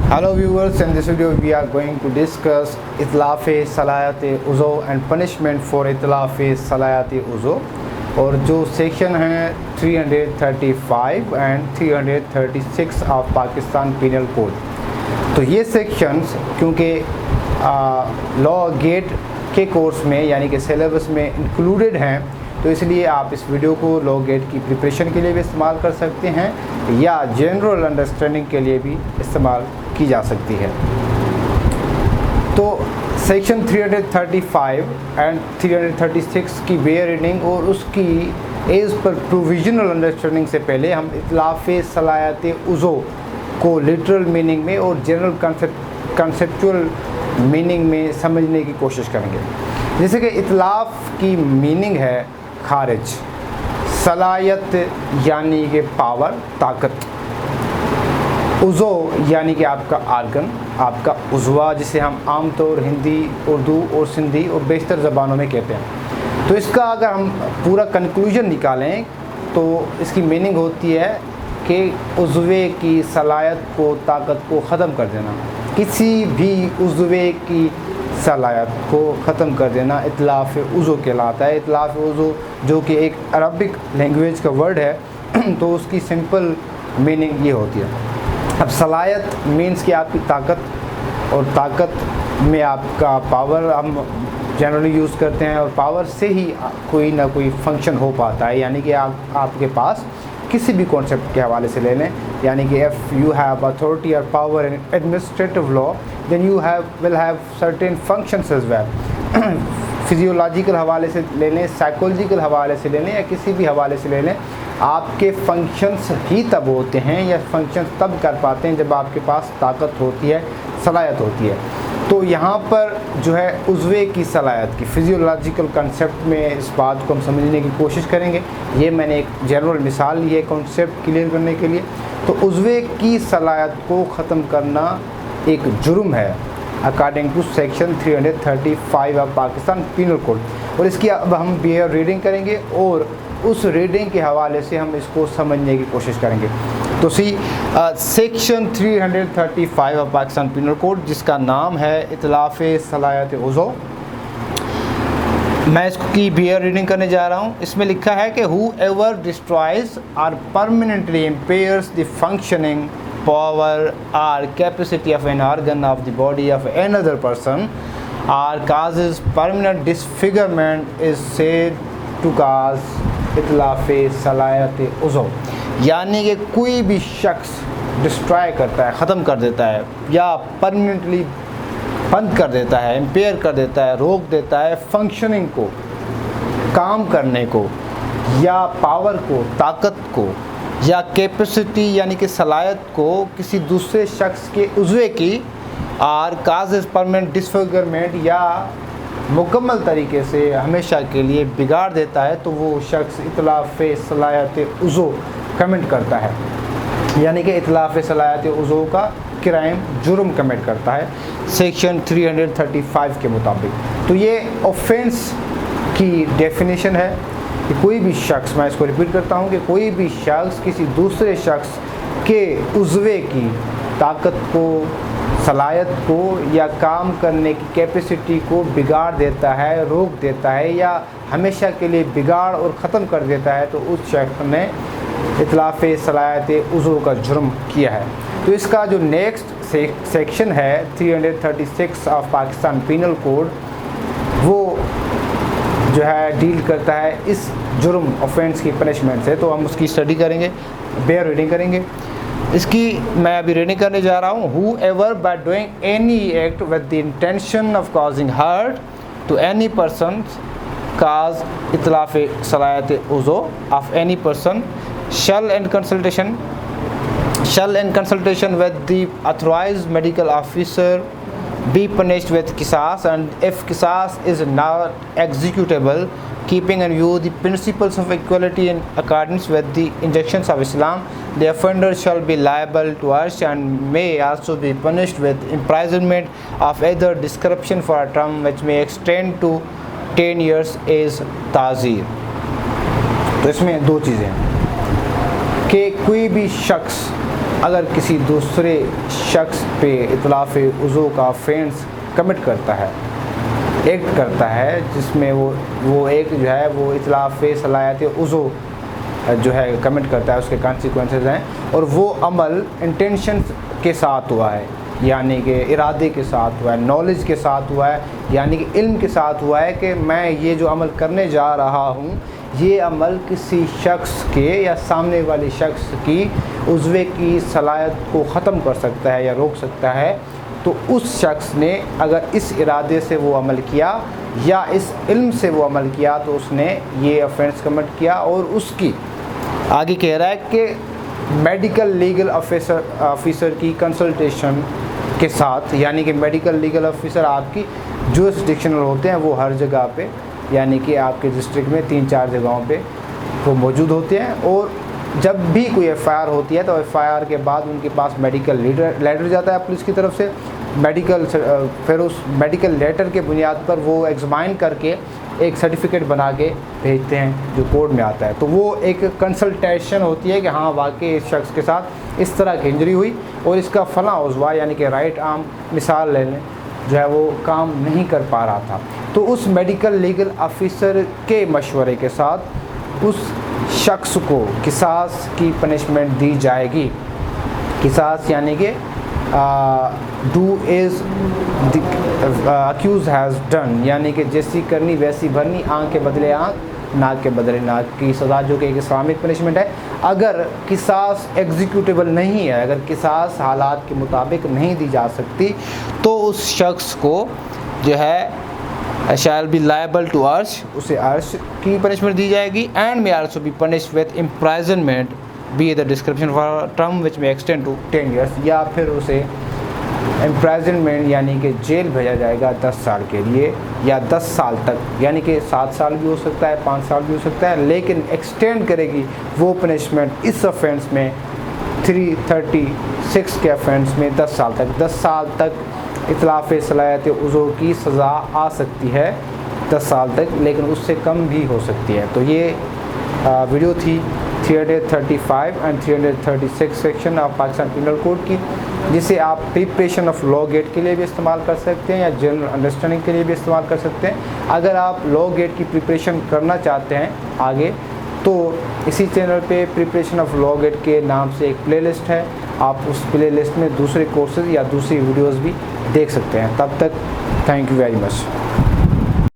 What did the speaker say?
Hello viewers, in this video we are going to discuss इतलाफ़ सलायत उज़ो and punishment for इतलाफ़ सलायत उज़ो, और जो सेक्शन हैं 335 and 336 of Pakistan penal code. तो ये सेक्शंस क्योंकि लॉ गेट के कोर्स में यानी कि सिलेबस में इंक्लूडेड हैं, तो इसलिए आप इस वीडियो को लॉ गेट की प्रिपरेशन के लिए भी इस्तेमाल कर सकते हैं या जनरल अंडरस्टैंडिंग के लिए भी इस्तेमाल की जा सकती है। तो सेक्शन 335 एंड 336 की वे रीडिंग और उसकी एज पर प्रोविजनल अंडरस्टैंडिंग से पहले हम इतलाफ़ सलायत उज़ो को लिटरल मीनिंग में और जनरल कंसेप्चुअल मीनिंग में समझने की कोशिश करेंगे। जैसे कि इतलाफ़ की मीनिंग है खारिज, सलायत यानी कि पावर, ताकत, उज़ो यानी कि आपका आर्गन, आपका उज़वा, जिसे हम आमतौर हिंदी, उर्दू और सिंधी और बेशतर ज़बानों में कहते हैं। तो इसका अगर हम पूरा कंक्लूजन निकालें तो इसकी मीनिंग होती है कि उज़वे की सलायत को, ताकत को ख़त्म कर देना, किसी भी उज़वे की सलायत को ख़त्म कर देना इतलाफ़ उज़ो कहलाता है। इतलाफ़ उज़ो जो कि एक अरबिक लैंग्वेज का वर्ड है, तो उसकी सिंपल मीनिंग ये होती है। अब सलायत मीन्स कि आपकी ताकत, और ताकत में आपका पावर हम जनरली यूज़ करते हैं, और पावर से ही कोई ना कोई फंक्शन हो पाता है। यानी कि आपके पास किसी भी कॉन्सेप्ट के हवाले से ले लें, यानी कि इफ़ यू हैव अथॉरिटी और power in administrative law then you will have certain functions as well. Physiological हवाले से ले लें, साइकोलॉजिकल हवाले से ले लें या किसी भी हवाले से ले लें, आपके फंक्शंस ही तब होते हैं या फंक्शंस तब कर पाते हैं जब आपके पास ताकत होती है, सलायत होती है। तो यहाँ पर जो है उज़वे की सलायत की फिजियोलॉजिकल कंसेप्ट में इस बात को हम समझने की कोशिश करेंगे। ये मैंने एक जनरल मिसाल ली है कॉन्सेप्ट क्लियर करने के लिए। तो उज़वे की सलायत को ख़त्म करना एक जुर्म है according to section 335 of Pakistan penal code, और इसकी अब हम बेयर रीडिंग करेंगे और उस रीडिंग के हवाले से हम इसको समझने की कोशिश करेंगे। तो section 335 of Pakistan penal code, जिसका नाम है इतलाफ़ सलायत उज़ो, मैं इसकी बेयर रीडिंग करने जा रहा हूँ। इसमें लिखा है कि हु एवर डिस्ट्रॉयज और permanently impairs the functioning power or capacity of an organ of the body of another person or causes permanent disfigurement is said to cause इतलाफ़ सलायत उज़ो। यानी कि कोई भी शख्स डिस्ट्रॉय करता है, ख़त्म कर देता है या परमानेंटली बंद कर देता है, इम्पेयर कर देता है, रोक देता है फंक्शनिंग को, काम करने को, या पावर को, ताकत को, या कैपेसिटी यानी कि सलायत को किसी दूसरे शख्स के उज़वे की, और काज़ परमानेंट डिसफिगरमेंट या मुकम्मल तरीके से हमेशा के लिए बिगाड़ देता है, तो वो शख्स इतलाफ़ सलायत उज़ो कमिट करता है। यानी कि इतलाफ़ सलायत उज़ो का क्राइम, जुर्म कमिट करता है सेक्शन 335 के मुताबिक। तो ये ऑफेंस की डेफिनेशन है कि कोई भी शख्स, मैं इसको रिपीट करता हूँ, कि कोई भी शख्स किसी दूसरे शख्स के उज़वे की ताकत को, सलायत को या काम करने की कैपेसिटी को बिगाड़ देता है, रोक देता है या हमेशा के लिए बिगाड़ और ख़त्म कर देता है, तो उस शख्स ने इतलाफ़ सलायत उज़ो का जुर्म किया है। तो इसका जो नेक्स्ट सेक्शन है 336 ऑफ पाकिस्तान पीनल कोड, वो जो है डील करता है इस जुर्म ऑफेंस की पनिशमेंट से। तो हम उसकी स्टडी करेंगे, बेयर रीडिंग करेंगे। इसकी मैं अभी रीडिंग करने जा रहा हूँ। Whoever by doing any act with the intention of causing hurt to any person causes इतलाफ़ सलायत उज़ो of any person shall in consultation with the authorized medical officer be punished with qisas, and if qisas is not executable, keeping in view the principles of equality in accordance with the injunctions of Islam, the offender shall be liable to arrest and may also be punished with imprisonment of either description for a term which may extend to 10 years as ताज़ीर। तो इसमें दो चीज़ें हैं कि कोई भी शख्स अगर किसी दूसरे शख्स पे इतलाफ़ उज़ू का ऑफेंस कमिट करता है, एक्ट करता है, जिसमें वो एक जो है वो इतलाफ़ सलाहियत उज़ू जो है कमिट करता है, उसके कॉन्सिक्वेंसेस हैं, और वो अमल इंटेंशन के साथ हुआ है, यानी कि इरादे के साथ हुआ है, नॉलेज के साथ हुआ है, यानी कि इल्म के साथ हुआ है कि मैं ये जो अमल करने जा रहा हूँ ये अमल किसी शख्स के या सामने वाली शख्स की उज़्वे की सलाहियत को ख़त्म कर सकता है या रोक सकता है, तो उस शख्स ने अगर इस इरादे से वो अमल किया या इस इल्म से वो अमल किया तो उसने ये ऑफेंस कमिट किया। और उसकी आगे कह रहा है कि मेडिकल लीगल ऑफिसर की कंसल्टेशन के साथ, यानी कि मेडिकल लीगल ऑफिसर आपकी जुरिस्डिक्शनल होते हैं, वो हर जगह पे, यानी कि आपके डिस्ट्रिक्ट में 3-4 जगहों पे वो मौजूद होते हैं। और जब भी कोई FIR होती है तो FIR के बाद उनके पास मेडिकल लेटर जाता है पुलिस की तरफ से, फिर उस मेडिकल लेटर के बुनियाद पर वो एग्जामाइन करके एक सर्टिफिकेट बना के भेजते हैं जो कोर्ट में आता है। तो वो एक कंसल्टेशन होती है कि हाँ वाकई इस शख्स के साथ इस तरह की इंजरी हुई और इसका फलां उज़्वा यानी कि राइट आर्म मिसाल ले लें जो है वो काम नहीं कर पा रहा था, तो उस मेडिकल लीगल ऑफिसर के मशवरे के साथ उस शख्स को किसास की पनिशमेंट दी जाएगी। किसास यानी कि do as accused has done, यानी कि जैसी करनी वैसी भरनी, आँख के बदले आँख, नाक के बदले नाक की सज़ा, जो कि एक इस्लामिक पनिशमेंट है। अगर किसास एग्जीक्यूटेबल नहीं है, अगर किसास हालात के मुताबिक नहीं दी जा सकती, तो उस शख्स को जो है शैल बी लायबल टू अर्श, उसे अर्श की पनिशमेंट दी जाएगी। And may also be punished with imprisonment be the description for term which may extend to 10 years, या फिर उसे इम्प्राइजनमेंट यानी कि जेल भेजा जाएगा 10 साल के लिए या 10 साल तक, यानी कि 7 साल भी हो सकता है, 5 साल भी हो सकता है, लेकिन एक्सटेंड करेगी वो पनिशमेंट इस ऑफेंस में 336 के ऑफेंस में 10 साल तक। 10 साल तक इतलाफ़ सलाहियत उज़ू की सज़ा आ सकती है, 10 साल तक, लेकिन उससे कम भी हो सकती है। तो ये वीडियो थी 335 and 336 section of Pakistan penal code की, जिसे आप प्रिपरेशन ऑफ लॉ गेट के लिए भी इस्तेमाल कर सकते हैं या जनरल अंडरस्टैंडिंग के लिए भी इस्तेमाल कर सकते हैं। अगर आप लॉ गेट की प्रिपरेशन करना चाहते हैं आगे, तो इसी चैनल पे प्रिपरेशन ऑफ लॉ गेट के नाम से एक प्लेलिस्ट है, आप उस प्लेलिस्ट में दूसरे कोर्सेज या दूसरी वीडियोस भी देख सकते हैं। तब तक थैंक यू वेरी मच।